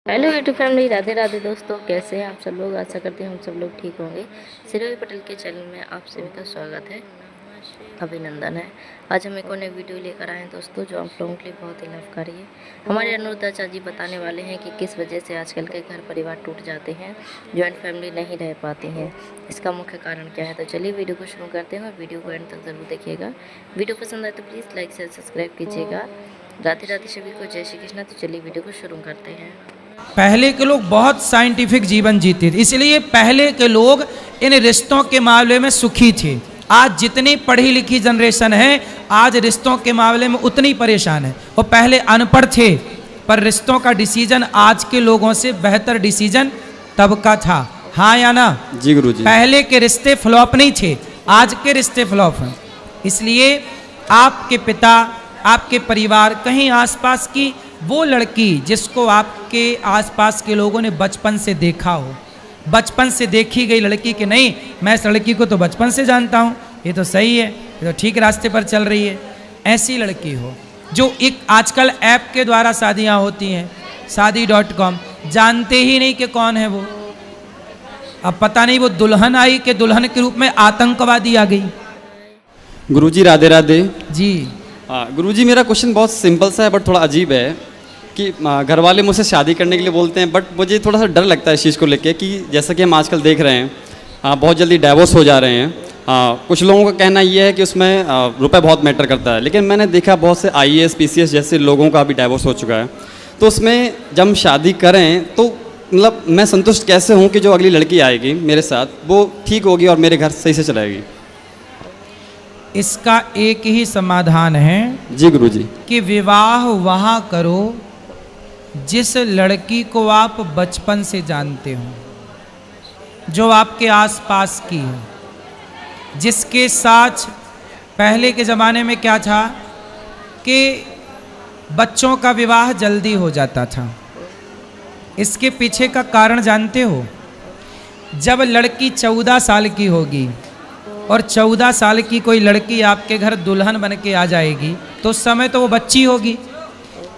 Hello YouTube family, Radhe Radhe दोस्तों। कैसे हैं आप सब लोग? आशा करते हैं हम सब लोग ठीक होंगे। श्रीदेवी पटेल के चैनल में आप सभी का स्वागत है, अभिनंदन है। आज हम एक और नई वीडियो लेकर आए हैं दोस्तों, जो आप लोगों के लिए बहुत ही लाभकारी है। हमारे अनुरुद्धा चाचा जी बताने वाले हैं कि किस वजह से आजकल के घर परिवार टूट जाते हैं, जॉइंट फैमिली नहीं रह पाती हैं, इसका मुख्य कारण क्या है। तो चलिए वीडियो को शुरू करते हैं और वीडियो को एंड तक जरूर देखिएगा। वीडियो पसंद आए तो प्लीज़ लाइक शेयर सब्सक्राइब कीजिएगा। राधे राधे सभी को, जय श्री कृष्णा। तो चलिए वीडियो को शुरू करते हैं। पहले के लोग बहुत साइंटिफिक जीवन जीते थे, इसलिए पहले के लोग इन रिश्तों के मामले में सुखी थे। आज जितनी पढ़ी लिखी जनरेशन है, आज रिश्तों के मामले में उतनी परेशान है। वो पहले अनपढ़ थे, पर रिश्तों का डिसीजन आज के लोगों से बेहतर डिसीजन तब का था। हाँ या ना? जी गुरुजी। पहले के रिश्ते फ्लॉप नहीं थे, आज के रिश्ते फ्लॉप हैं। इसलिए आपके पिता, आपके परिवार, कहीं आसपास की वो लड़की जिसको आपके आसपास के लोगों ने बचपन से देखा हो, बचपन से देखी गई लड़की कि नहीं, मैं इस लड़की को तो बचपन से जानता हूँ, ये तो सही है, ये तो ठीक रास्ते पर चल रही है, ऐसी लड़की हो। जो एक आजकल ऐप के द्वारा शादियाँ होती हैं, शादी.com, जानते ही नहीं कि कौन है वो। अब पता नहीं वो दुल्हन आई कि दुल्हन के रूप में आतंकवादी आ गई। गुरुजी राधे राधे जी। गुरुजी, मेरा क्वेश्चन बहुत सिंपल सा है बट थोड़ा अजीब है कि घर वाले मुझसे शादी करने के लिए बोलते हैं, बट मुझे थोड़ा सा डर लगता है इस चीज़ को लेके कि जैसा कि हम आजकल देख रहे हैं, बहुत जल्दी डाइवोर्स हो जा रहे हैं। कुछ लोगों का कहना ये है कि उसमें रुपए बहुत मैटर करता है, लेकिन मैंने देखा बहुत से IAS PCS जैसे लोगों का भी डाइवोर्स हो चुका है। तो उसमें जब हम शादी करें तो मतलब मैं संतुष्ट कैसे हूँ कि जो अगली लड़की आएगी मेरे साथ वो ठीक होगी और मेरे घर सही से चलाएगी? इसका एक ही समाधान है जी गुरुजी। कि विवाह वहाँ करो जिस लड़की को आप बचपन से जानते हो, जो आपके आसपास की हो, जिसके साथ पहले के ज़माने में क्या था कि बच्चों का विवाह जल्दी हो जाता था। इसके पीछे का कारण जानते हो? जब लड़की 14 साल की होगी और 14 साल की कोई लड़की आपके घर दुल्हन बन के आ जाएगी तो उस समय तो वो बच्ची होगी।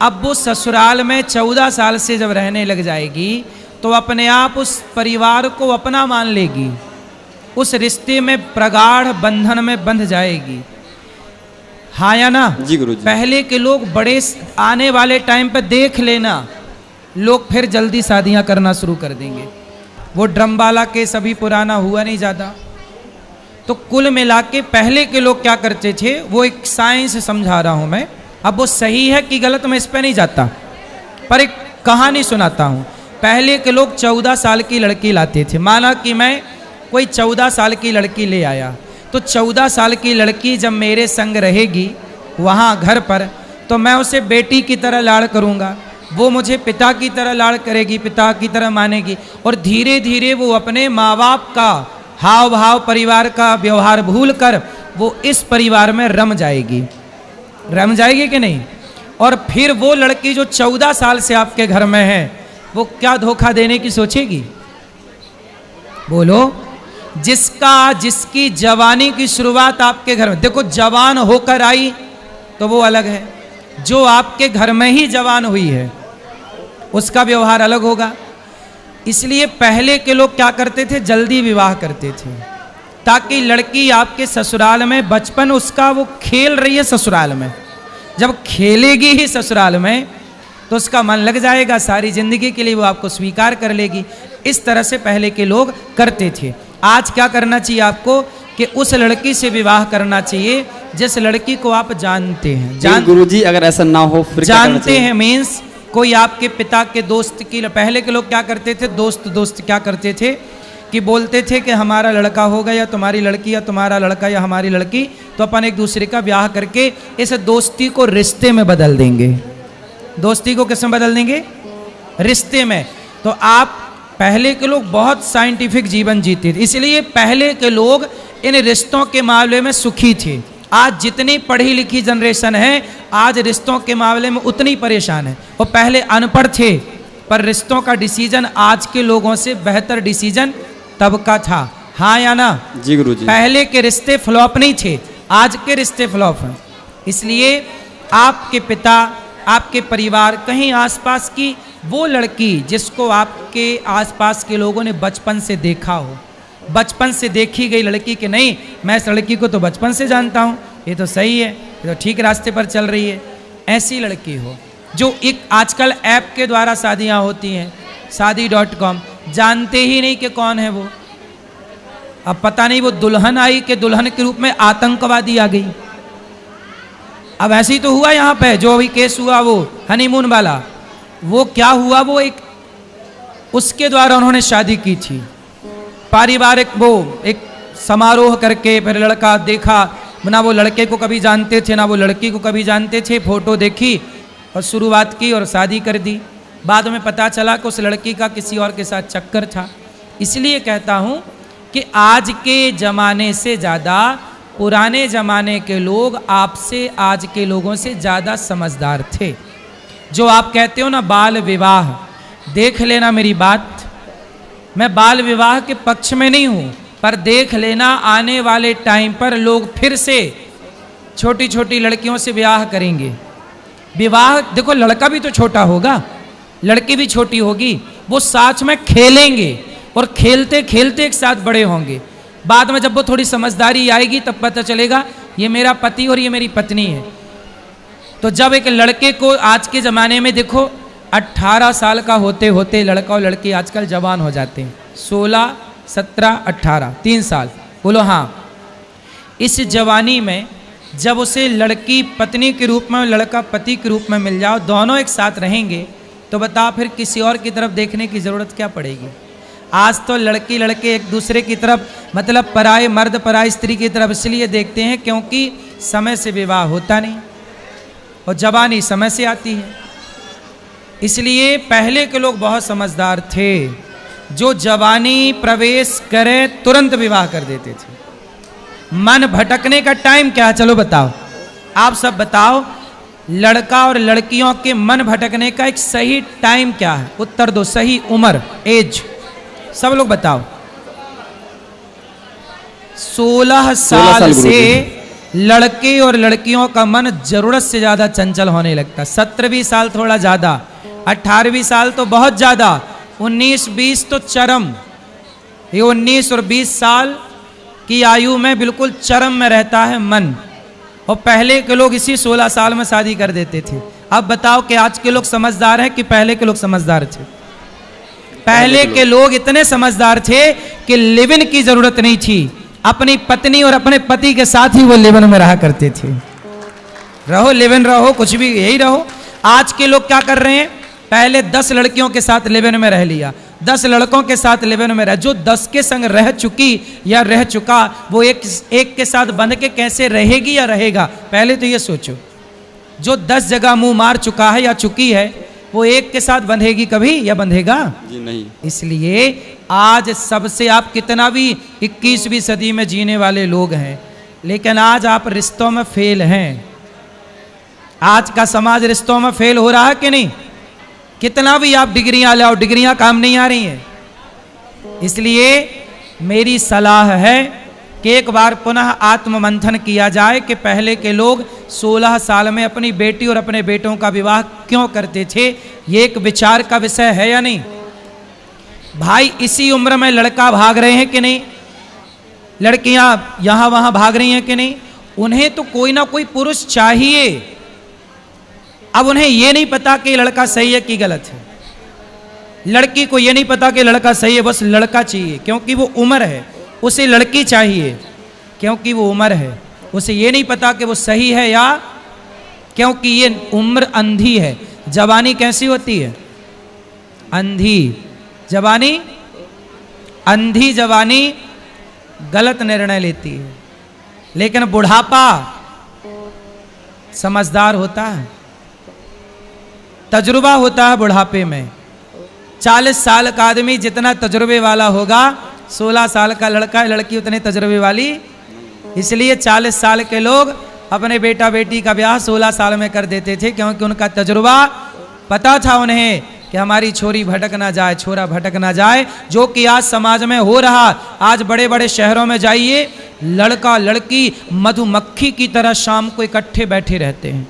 अब वो ससुराल में 14 साल से जब रहने लग जाएगी तो अपने आप उस परिवार को अपना मान लेगी, उस रिश्ते में प्रगाढ़ बंधन में बंध जाएगी। हाँ या ना? जी गुरुजी। पहले के लोग बड़े आने वाले टाइम पे देख लेना, लोग फिर जल्दी शादियां करना शुरू कर देंगे। वो ड्रमबाला के सभी पुराना हुआ नहीं ज़्यादा। तो कुल मिला के पहले के लोग क्या करते थे, वो एक साइंस समझा रहा हूँ मैं। अब वो सही है कि गलत मैं इस पे नहीं जाता, पर एक कहानी सुनाता हूँ। पहले के लोग 14 साल की लड़की लाते थे। माना कि मैं कोई 14 साल की लड़की ले आया, तो 14 साल की लड़की जब मेरे संग रहेगी वहाँ घर पर, तो मैं उसे बेटी की तरह लाड़ करूँगा, वो मुझे पिता की तरह लाड़ करेगी, पिता की तरह मानेगी, और धीरे धीरे वो अपने माँ बाप का हाव भाव, परिवार का व्यवहार भूल कर वो इस परिवार में रम जाएगी। रम जाएगी कि नहीं? और फिर वो लड़की जो 14 साल से आपके घर में है, वो क्या धोखा देने की सोचेगी? बोलो। जिसकी जवानी की शुरुआत आपके घर में, देखो जवान होकर आई तो वो अलग है, जो आपके घर में ही जवान हुई है उसका व्यवहार अलग होगा। इसलिए पहले के लोग क्या करते थे, जल्दी विवाह करते थे, ताकि लड़की आपके ससुराल में, बचपन उसका वो खेल रही है ससुराल में, जब खेलेगी ही ससुराल में तो उसका मन लग जाएगा, सारी जिंदगी के लिए वो आपको स्वीकार कर लेगी। इस तरह से पहले के लोग करते थे। आज क्या करना चाहिए आपको कि उस लड़की से विवाह करना चाहिए जिस लड़की को आप जानते हैं। गुरुजी, अगर ऐसा ना हो फिर जानते हैं मीन्स कोई आपके पिता के दोस्त की। पहले के लोग क्या करते थे, दोस्त क्या करते थे कि बोलते थे कि हमारा लड़का होगा या तुम्हारी लड़की, या तुम्हारा लड़का या हमारी लड़की, तो अपन एक दूसरे का ब्याह करके इस दोस्ती को रिश्ते में बदल देंगे। दोस्ती को किस में बदल देंगे? रिश्ते में। तो आप, पहले के लोग बहुत साइंटिफिक जीवन जीते थे, इसलिए पहले के लोग इन रिश्तों के मामले में सुखी थे। आज जितनी पढ़ी लिखी जनरेशन है, आज रिश्तों के मामले में उतनी परेशान है। वो पहले अनपढ़ थे, पर रिश्तों का डिसीजन आज के लोगों से बेहतर डिसीजन तब का था। हाँ या ना? जी गुरुजी। पहले के रिश्ते फ्लॉप नहीं थे, आज के रिश्ते फ्लॉप हैं। इसलिए आपके पिता, आपके परिवार, कहीं आसपास की वो लड़की जिसको आपके आसपास के लोगों ने बचपन से देखा हो, बचपन से देखी गई लड़की कि नहीं मैं इस लड़की को तो बचपन से जानता हूँ, ये तो सही है, ये तो ठीक रास्ते पर चल रही है, ऐसी लड़की हो। जो एक आजकल ऐप के द्वारा शादियाँ होती हैं, शादी.com, जानते ही नहीं कि कौन है वो। अब पता नहीं वो दुल्हन आई कि दुल्हन के रूप में आतंकवादी आ गई। अब ऐसे ही तो हुआ यहाँ पे, जो अभी केस हुआ वो हनीमून वाला, वो क्या हुआ, वो एक उसके द्वारा उन्होंने शादी की थी, पारिवारिक वो एक समारोह करके, फिर लड़का देखा, ना वो लड़के को कभी जानते थे ना वो लड़की को कभी जानते थे, फोटो देखी और शुरुआत की और शादी कर दी। बाद में पता चला कि उस लड़की का किसी और के साथ चक्कर था। इसलिए कहता हूँ कि आज के ज़माने से ज़्यादा पुराने ज़माने के लोग आपसे, आज के लोगों से ज़्यादा समझदार थे। जो आप कहते हो ना बाल विवाह, देख लेना मेरी बात, मैं बाल विवाह के पक्ष में नहीं हूँ, पर देख लेना आने वाले टाइम पर लोग फिर से छोटी छोटी लड़कियों से विवाह करेंगे। विवाह देखो, लड़का भी तो छोटा होगा, लड़की भी छोटी होगी, वो साथ में खेलेंगे और खेलते खेलते एक साथ बड़े होंगे। बाद में जब वो थोड़ी समझदारी आएगी तब पता चलेगा ये मेरा पति और ये मेरी पत्नी है। तो जब एक लड़के को आज के ज़माने में देखो 18 साल का होते होते लड़का और लड़की आजकल जवान हो जाते हैं, 16, 17, 18, 3 साल, बोलो हाँ। इस जवानी में जब उसे लड़की पत्नी के रूप में, लड़का पति के रूप में मिल जाओ, दोनों एक साथ रहेंगे, तो बताओ फिर किसी और की तरफ देखने की ज़रूरत क्या पड़ेगी। आज तो लड़की लड़के एक दूसरे की तरफ, मतलब पराए मर्द पराई स्त्री की तरफ इसलिए देखते हैं क्योंकि समय से विवाह होता नहीं और जवानी समय से आती है। इसलिए पहले के लोग बहुत समझदार थे, जो जवानी प्रवेश करे तुरंत विवाह कर देते थे। मन भटकने का टाइम क्या है, चलो बताओ, आप सब बताओ, लड़का और लड़कियों के मन भटकने का एक सही टाइम क्या है, उत्तर दो, सही उम्र, एज, सब लोग बताओ। 16 साल से लड़के और लड़कियों का मन जरूरत से ज्यादा चंचल होने लगता। 17 साल थोड़ा ज्यादा, 18 साल तो बहुत ज्यादा, 19-20 तो चरम। ये 19 और 20 साल की आयु में बिल्कुल चरम में रहता है मन। और पहले के लोग इसी 16 साल में शादी कर देते थे। अब बताओ कि आज के लोग समझदार हैं कि पहले के लोग समझदार थे? पहले के लोग इतने समझदार थे कि लिव इन की जरूरत नहीं थी, अपनी पत्नी और अपने पति के साथ ही वो लिव इन में रहा करते थे। रहो, लिव इन रहो, कुछ भी यही रहो। आज के लोग क्या कर रहे हैं, पहले 10 लड़कियों के साथ लिव इन में रह लिया, 10 लड़कों के साथ लिव इन में रह, जो 10 के संग रह चुकी या रह चुका वो एक के साथ बंध के कैसे रहेगी या रहेगा, पहले तो ये सोचो। जो 10 जगह मुंह मार चुका है या चुकी है, वो एक के साथ बंधेगी कभी या बंधेगा? जी नहीं। इसलिए आज सबसे, आप कितना भी 21वीं सदी में जीने वाले लोग हैं, लेकिन आज आप रिश्तों में फेल हैं। आज का समाज रिश्तों में फेल हो रहा है कि नहीं? कितना भी आप डिग्रियां लाओ, डिग्रियां काम नहीं आ रही हैं। इसलिए मेरी सलाह है कि एक बार पुनः आत्ममंथन किया जाए कि पहले के लोग 16 साल में अपनी बेटी और अपने बेटों का विवाह क्यों करते थे। ये एक विचार का विषय है या नहीं? भाई इसी उम्र में लड़का भाग रहे हैं कि नहीं, लड़कियां यहां वहां भाग रही हैं कि नहीं? उन्हें तो कोई ना कोई पुरुष चाहिए। अब उन्हें यह नहीं पता कि लड़का सही है कि गलत है, लड़की को यह नहीं पता कि लड़का सही है, बस लड़का चाहिए क्योंकि वो उम्र है, उसे लड़की चाहिए क्योंकि वो उम्र है। उसे ये नहीं पता कि वो सही है या, क्योंकि ये उम्र अंधी है। जवानी कैसी होती है? अंधी जवानी, अंधी जवानी गलत निर्णय लेती है, लेकिन बुढ़ापा समझदार होता है, तजुर्बा होता है बुढ़ापे में। 40 साल का आदमी जितना तजुर्बे वाला होगा, 16 साल का लड़का लड़की उतने तजुर्बे वाली। इसलिए 40 साल के लोग अपने बेटा बेटी का ब्याह 16 साल में कर देते थे, क्योंकि उनका तजुर्बा, पता था उन्हें कि हमारी छोरी भटक ना जाए, छोरा भटक ना जाए, जो कि आज समाज में हो रहा। आज बड़े बड़े शहरों में जाइए, लड़का लड़की मधुमक्खी की तरह शाम को इकट्ठे बैठे रहते हैं।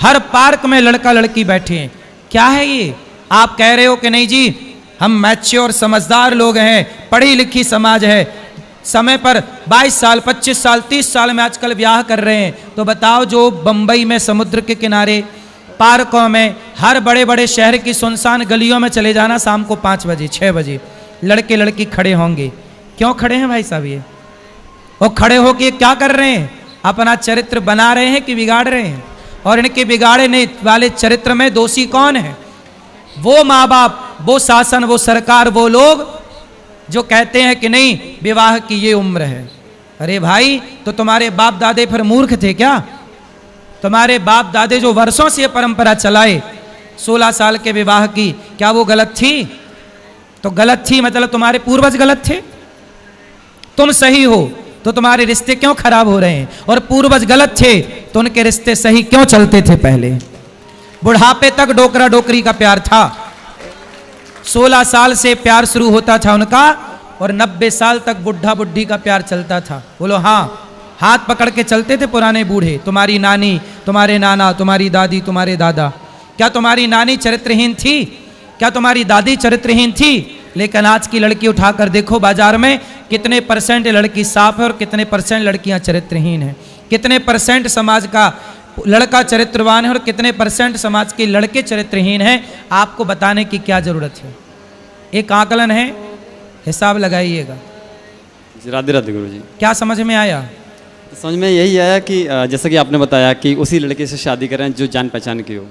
हर पार्क में लड़का लड़की बैठे हैं। क्या है ये? आप कह रहे हो कि नहीं जी हम मैच्योर समझदार लोग हैं, पढ़ी लिखी समाज है, समय पर 22 साल 25 साल 30 साल में आजकल ब्याह कर रहे हैं, तो बताओ जो बंबई में समुद्र के किनारे पार्कों में हर बड़े बड़े शहर की सुनसान गलियों में चले जाना, शाम को 5 बजे 6 बजे लड़के लड़की खड़े होंगे। क्यों खड़े हैं भाई साहब? ये वो खड़े होके क्या कर रहे हैं? अपना चरित्र बना रहे हैं कि बिगाड़ रहे हैं? और इनके बिगाड़ने वाले चरित्र में दोषी कौन है? वो माँ बाप, वो शासन, वो सरकार, वो लोग जो कहते हैं कि नहीं विवाह की ये उम्र है। अरे भाई, तो तुम्हारे बाप दादे फिर मूर्ख थे क्या? तुम्हारे बाप दादे जो वर्षों से ये परंपरा चलाए 16 साल के विवाह की, क्या वो गलत थी? तो गलत थी मतलब तुम्हारे पूर्वज गलत थे? तुम सही हो तो तुम्हारे रिश्ते क्यों खराब हो रहे हैं? और पूर्वज गलत थे तो उनके रिश्ते सही क्यों चलते थे? पहले बुढ़ापे तक डोकरा डोकरी का प्यार था, 16 साल से प्यार शुरू होता था उनका और 90 साल तक बुढ़ा बुढ़ी का प्यार चलता था। बोलो हाँ, हाथ पकड़ के चलते थे पुराने बूढ़े। तुम्हारी नानी, तुम्हारे नाना, तुम्हारी दादी, तुम्हारे दादा। क्या तुम्हारी नानी चरित्रहीन थी? क्या तुम्हारी दादी चरित्रहीन थी? लेकिन आज की लड़की उठाकर देखो बाजार में कितने परसेंट लड़की साफ है और कितने परसेंट लड़कियां चरित्रहीन हैं। कितने परसेंट समाज का लड़का चरित्रवान है और कितने परसेंट समाज के लड़के चरित्रहीन हैं, आपको बताने की क्या जरूरत है? एक आकलन है, हिसाब लगाइएगा। राधे राधे गुरु जी। क्या समझ में आया? समझ में यही आया कि जैसा कि आपने बताया कि उसी लड़के से शादी करें जो जान पहचान की हो।